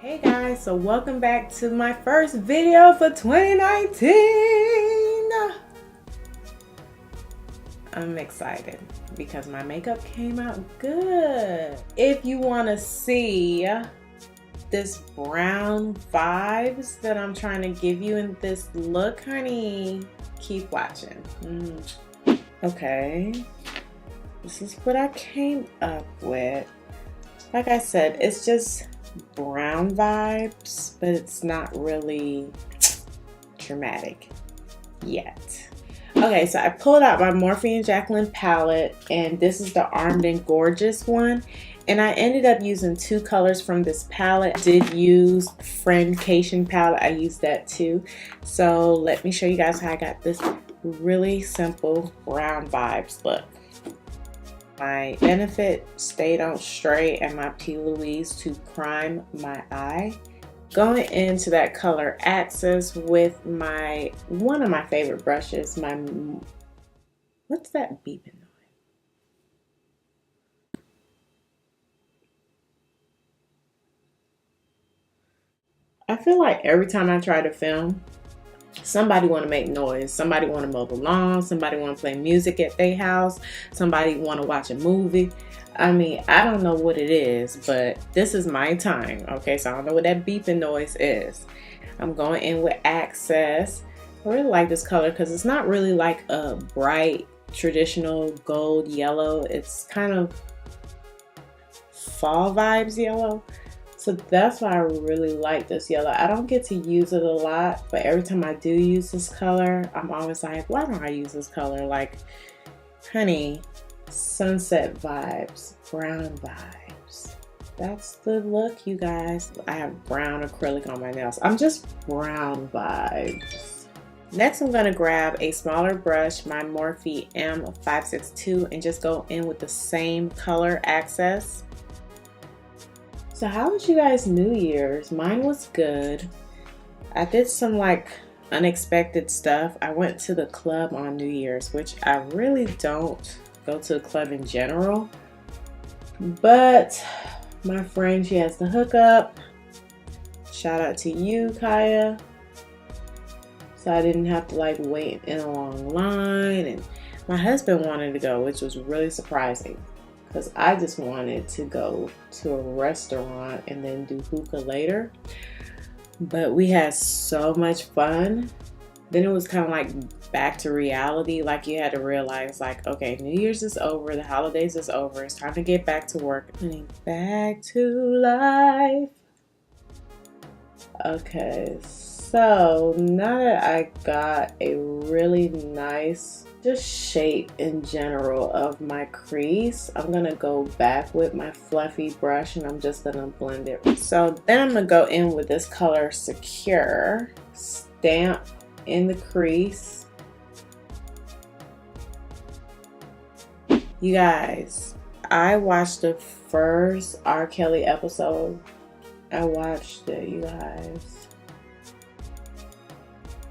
Hey guys, so welcome back to my first video for 2019. I'm excited because my makeup came out good. If you want to see this brown vibes that I'm trying to give you in this look, honey, keep watching. Okay, this is what I came up with. Like I said, it's just brown vibes, but it's not really dramatic yet. Okay, so I pulled out my Morphe and Jaclyn palette, and this is the Armed and Gorgeous one. And I ended up using two colors from this palette. I did use Friendcation palette. I used that too. So let me show you guys how I got this really simple brown vibes look. My Benefit Stayed On Straight and my P. Louise to prime my eye. Going into that color Access with one of my favorite brushes, what's that beeping noise? I feel like every time I try to film, somebody want to make noise, somebody want to mow the lawn, somebody want to play music at their house, somebody want to watch a movie. I mean, I don't know what it is, but this is my time. Okay, so I don't know what that beeping noise is. I'm going in with Access. I really like this color because it's not really like a bright traditional gold yellow. It's kind of fall vibes yellow. So that's why I really like this yellow. I don't get to use it a lot, but every time I do use this color, I'm always like, why don't I use this color? Like, honey, sunset vibes, brown vibes. That's the look, you guys. I have brown acrylic on my nails. I'm just brown vibes. Next, I'm gonna grab a smaller brush, my Morphe M562, and just go in with the same color Access. So how was you guys' New Year's? Mine was good. I did some like unexpected stuff. I went to the club on New Year's, which I really don't go to the club in general. But my friend, she has the hookup. Shout out to you, Kaya. So I didn't have to like wait in a long line. And my husband wanted to go, which was really surprising, because I just wanted to go to a restaurant and then do hookah later. But we had so much fun. Then it was kind of like back to reality. Like you had to realize like, okay, New Year's is over, the holidays is over, it's time to get back to work. Back to life. Okay, so now that I got a really nice just shape in general of my crease, I'm gonna go back with my fluffy brush and I'm just gonna blend it. So then I'm gonna go in with this color Secure, stamp in the crease. You guys, I watched the first R. Kelly episode. I watched it, you guys.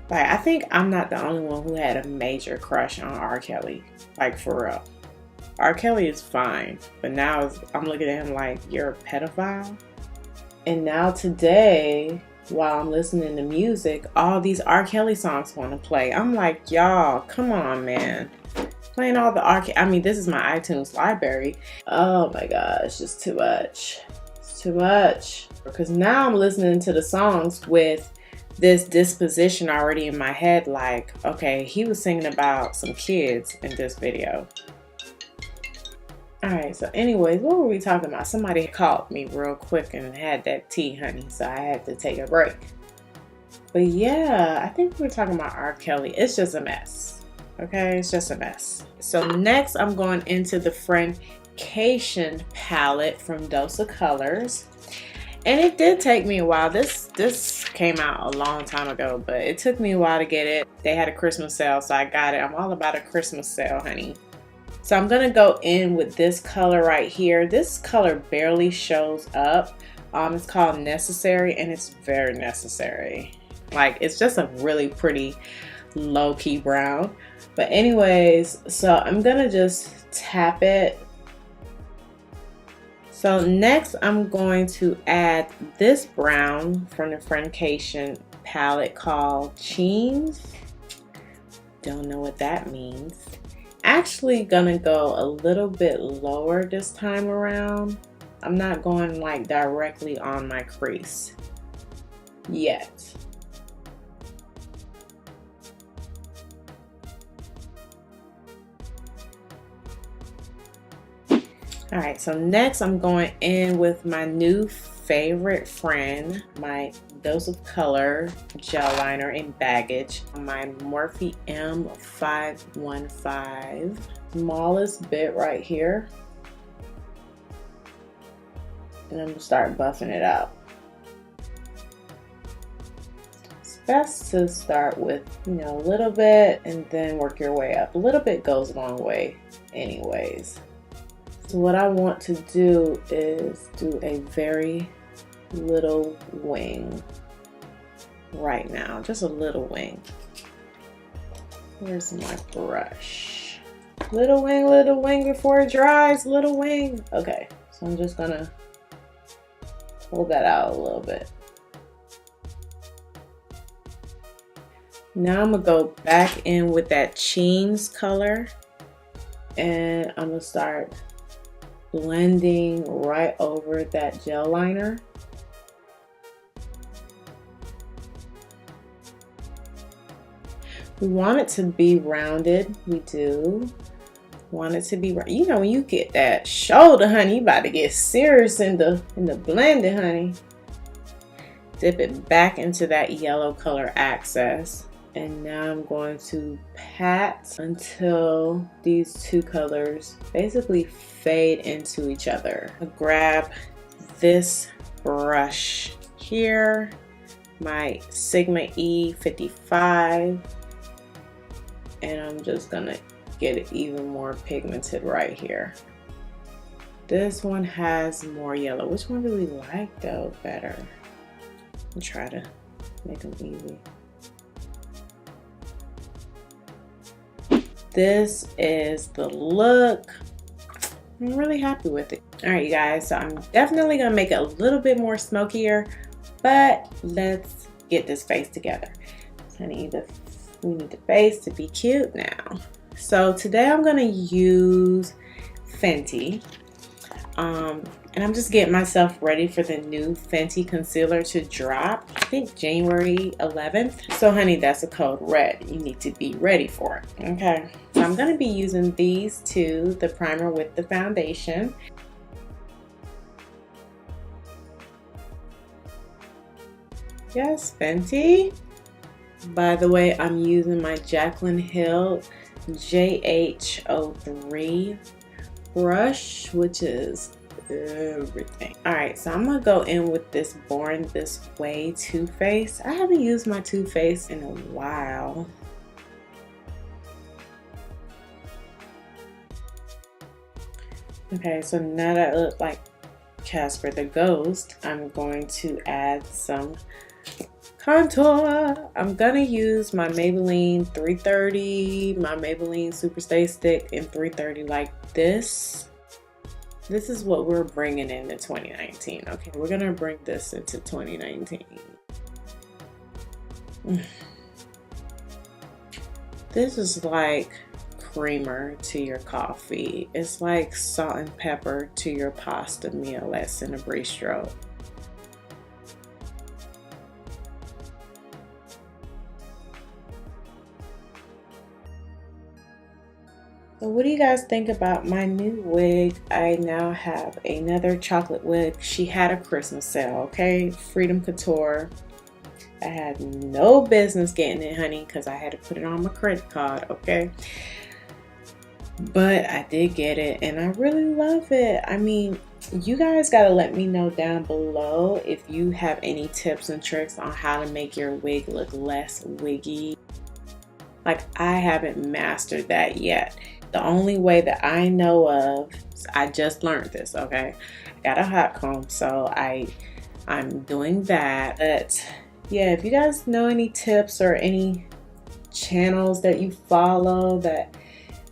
Like, I think I'm not the only one who had a major crush on R. Kelly. Like, for real. R. Kelly is fine, but now I'm looking at him like, you're a pedophile? And now today, while I'm listening to music, all these R. Kelly songs want to play. I'm like, y'all, come on, man. Playing all the R. Kelly. I mean, this is my iTunes library. Oh my gosh, it's too much. It's too much. Because now I'm listening to the songs with this disposition already in my head, like, okay, he was singing about some kids in this video. Alright, so anyways, what were we talking about? Somebody called me real quick and had that tea, honey, so I had to take a break. But yeah, I think we were talking about R. Kelly. It's just a mess. Okay, it's just a mess. So next I'm going into the Friendcation palette from Dose of Colors. And it did take me a while. This came out a long time ago, but it took me a while to get it. They had a Christmas sale, so I got it. I'm all about a Christmas sale, honey. So I'm gonna go in with this color right here. This color barely shows up. It's called Necessary, and it's very necessary. Like, it's just a really pretty low-key brown. But anyways, so I'm gonna just tap it So next I'm going to add this brown from the Friendcation palette called Cheens. Don't know what that means. Actually gonna go a little bit lower this time around. I'm not going like directly on my crease yet. Alright, so next I'm going in with my new favorite friend, my Dose of Color gel liner in baggage, my Morphe M515, smallest bit right here, and I'm gonna start buffing it out. It's best to start with, you know, a little bit and then work your way up. A little bit goes a long way anyways. So what I want to do is do a very little wing right now, just a little wing. Where's my brush? Little wing before it dries, little wing. Okay, so I'm just gonna pull that out a little bit. Now I'm gonna go back in with that Cheens color and I'm gonna start blending right over that gel liner. We want it to be rounded. We do want it to be, you know, when you get that shoulder, honey, you about to get serious in the blending, honey. Dip it back into that yellow color access. And now I'm going to pat until these two colors basically fade into each other. I'll grab this brush here, my Sigma E55, and I'm just gonna get it even more pigmented right here. This one has more yellow. Which one do we like though better? I'll try to make them easy. This is the look. I'm really happy with it. All right, you guys, so I'm definitely gonna make it a little bit more smokier, but let's get this face together. Honey, we need the face to be cute now. So today I'm gonna use Fenty. And I'm just getting myself ready for the new Fenty concealer to drop, I think January 11th. So honey, that's a code red. You need to be ready for it, okay? So I'm gonna be using these two, the primer with the foundation. Yes, Fenty. By the way, I'm using my Jaclyn Hill JH03 brush, which is everything. All right, so I'm gonna go in with this Born This Way Too Faced. I haven't used my Too Faced in a while. Okay, so now that I look like Casper the Ghost, I'm going to add some contour. I'm gonna use my Maybelline 330, my Maybelline Super Stay Stick in 330 like this. This is what we're bringing into 2019. Okay, we're gonna bring this into 2019. This is like creamer to your coffee. It's like salt and pepper to your pasta meal at Cinebistro. So what do you guys think about my new wig? I now have another chocolate wig. She had a Christmas sale, okay? Freedom Couture. I had no business getting it, honey, because I had to put it on my credit card, okay? But I did get it, and I really love it. I mean, you guys got to let me know down below if you have any tips and tricks on how to make your wig look less wiggy. Like, I haven't mastered that yet. The only way that I know of, I just learned this, okay? I got a hot comb, so I'm doing that. But yeah, if you guys know any tips or any channels that you follow that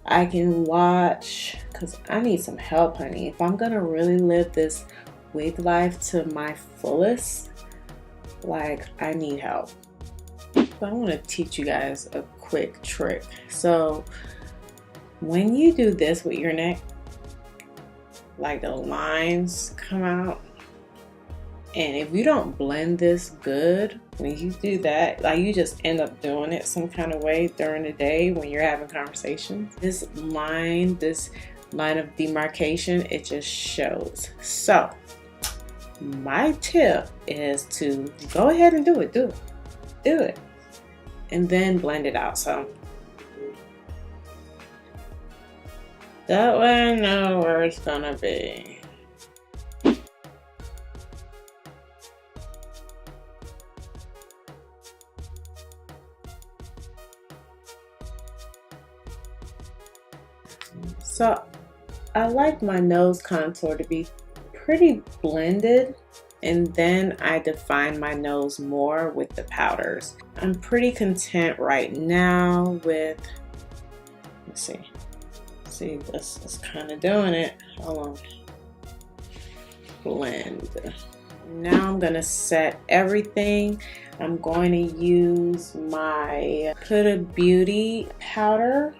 I can watch, because I need some help, honey. If I'm gonna really live this wig life to my fullest, like, I need help. So I want to teach you guys a quick trick. So when you do this with your neck, like the lines come out, and if you don't blend this good, when you do that, like, you just end up doing it some kind of way during the day when you're having conversations. This line of demarcation, it just shows. So my tip is to go ahead and do it, and then blend it out. So that way I know where it's gonna be. So I like my nose contour to be pretty blended, and then I define my nose more with the powders. I'm pretty content right now with, let's see, that's kind of doing it. Hold on. Blend. Now I'm gonna set everything. I'm going to use my Huda Beauty powder.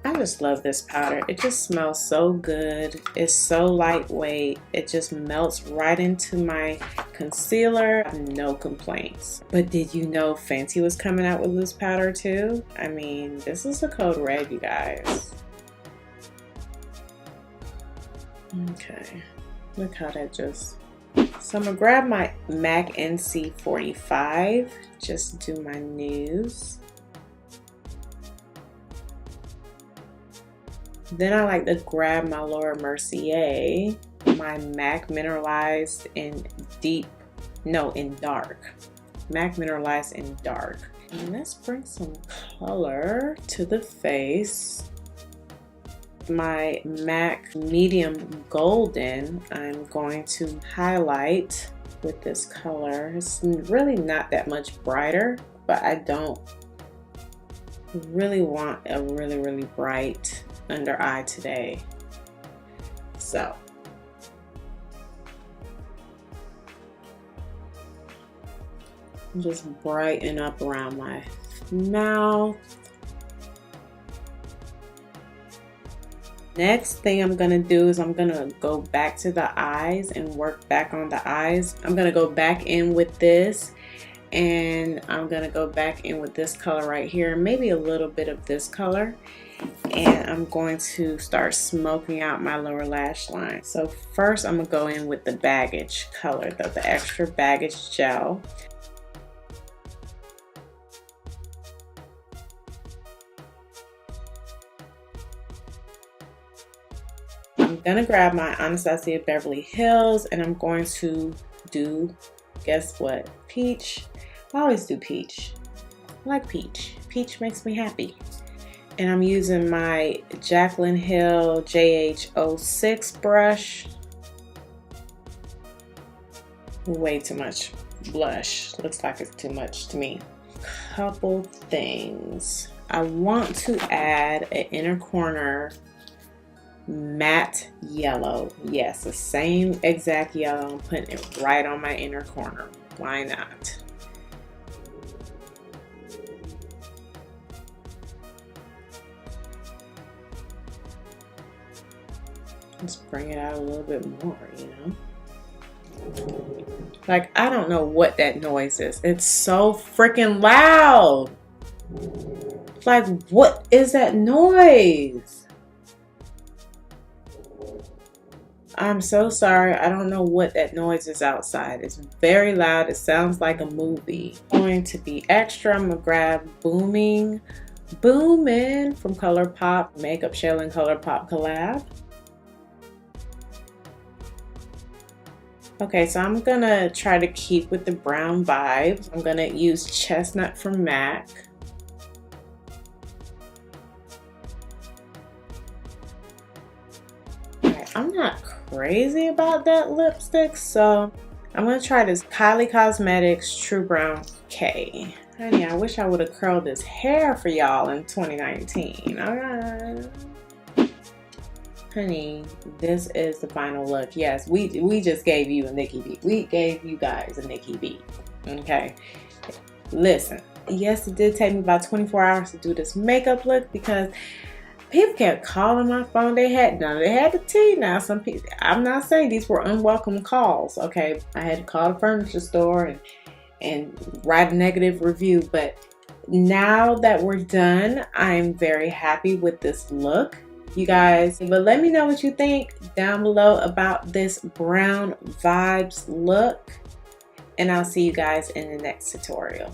I just love this powder. It just smells so good. It's so lightweight. It just melts right into my concealer. I have no complaints. But did you know Fenty was coming out with loose powder too? I mean, this is the code red, you guys. Okay, look how that just... So I'm gonna grab my MAC NC45, just do my news. Then I like to grab my Laura Mercier, my MAC Mineralized in dark. MAC Mineralized in dark. And let's bring some color to the face. My MAC Medium Golden, I'm going to highlight with this color. It's really not that much brighter, but I don't really want a really bright under eye today. So just brighten up around my mouth. Next thing I'm gonna do is I'm gonna go back to the eyes and work back on the eyes. I'm gonna go back in with this, and I'm gonna go back in with this color right here, maybe a little bit of this color, and I'm going to start smoking out my lower lash line. So first I'm gonna go in with the baggage color, the extra baggage gel. I'm gonna grab my Anastasia Beverly Hills, and I'm going to do, guess what, peach. I always do peach. I like peach. Peach makes me happy. And I'm using my Jaclyn Hill JH06 brush. Way too much blush. Looks like it's too much to me. Couple things. I want to add an inner corner matte yellow. Yes, the same exact yellow. I'm putting it right on my inner corner. Why not? Let's bring it out a little bit more, you know? Like, I don't know what that noise is. It's so freaking loud. Like, what is that noise? I'm so sorry. I don't know what that noise is outside. It's very loud. It sounds like a movie. I'm going to be extra. I'm going to grab Bommin from Colorpop. Makeup Shayla and Colorpop collab. Okay, so I'm gonna try to keep with the brown vibes. I'm gonna use Chestnut from MAC. Alright, I'm not crazy about that lipstick, so I'm gonna try this Kylie Cosmetics True Brown K. Honey, I wish I would have curled this hair for y'all in 2019. Alright. Honey, this is the final look. Yes, we just gave you a Nicki beat. We gave you guys a Nicki beat. Okay. Listen, yes, it did take me about 24 hours to do this makeup look because people kept calling my phone. They had the tea. Now some people, I'm not saying these were unwelcome calls. Okay, I had to call the furniture store and write a negative review, but now that we're done, I'm very happy with this look, you guys. But let me know what you think down below about this brown vibes look, and I'll see you guys in the next tutorial.